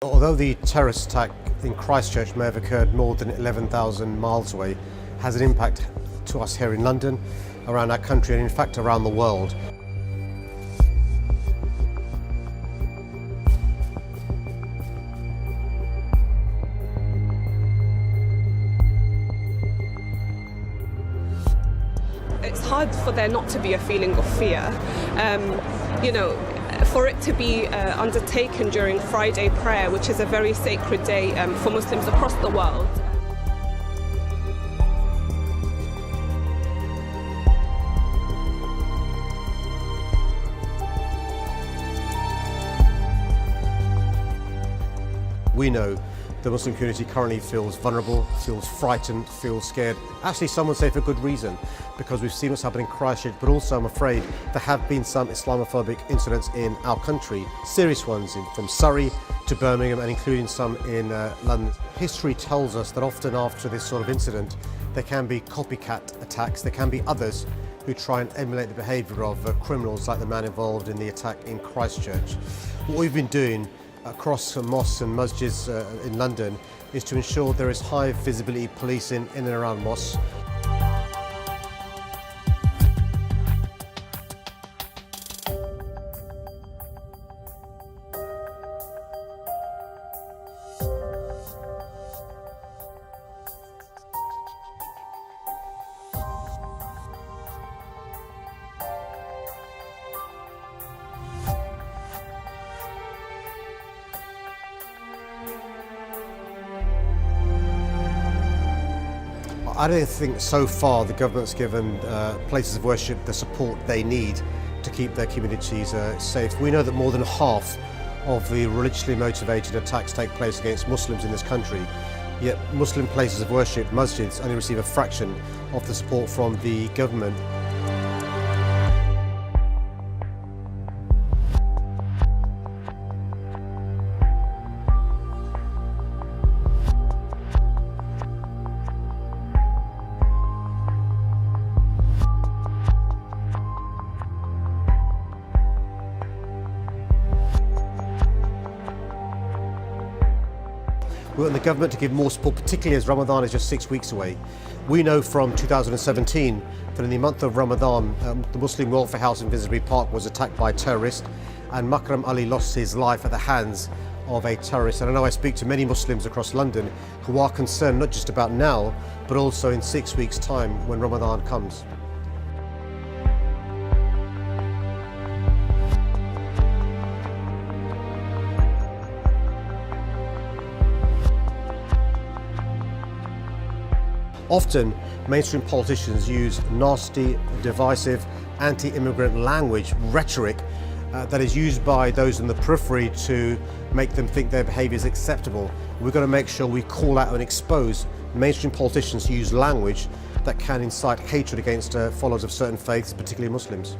Although the terrorist attack in Christchurch may have occurred more than 11,000 miles away, has an impact to us here in London, around our country and in fact around the world. It's hard for there not to be a feeling of fear. For it to be undertaken during Friday prayer, which is a very sacred day for Muslims across the world. We know the Muslim community currently feels vulnerable, feels frightened, feels scared. Actually, some would say for good reason, because we've seen what's happened in Christchurch, but also I'm afraid there have been some Islamophobic incidents in our country, serious ones from Surrey to Birmingham and including some in London. History tells us that often after this sort of incident, there can be copycat attacks, there can be others who try and emulate the behaviour of criminals like the man involved in the attack in Christchurch. What we've been doing across mosques and masjids in London is to ensure there is high visibility policing in and around mosques. I don't think so far the government's given places of worship the support they need to keep their communities safe. We know that more than half of the religiously motivated attacks take place against Muslims in this country, yet Muslim places of worship, masjids, only receive a fraction of the support from the government. We want the government to give more support, particularly as Ramadan is just 6 weeks away. We know from 2017 that in the month of Ramadan, the Muslim Welfare House in Finsbury Park was attacked by terrorists, and Makram Ali lost his life at the hands of a terrorist. And I know I speak to many Muslims across London who are concerned not just about now, but also in 6 weeks' time when Ramadan comes. Often, mainstream politicians use nasty, divisive, anti-immigrant language, rhetoric, that is used by those in the periphery to make them think their behaviour is acceptable. We're going to make sure we call out and expose mainstream politicians who use language that can incite hatred against followers of certain faiths, particularly Muslims.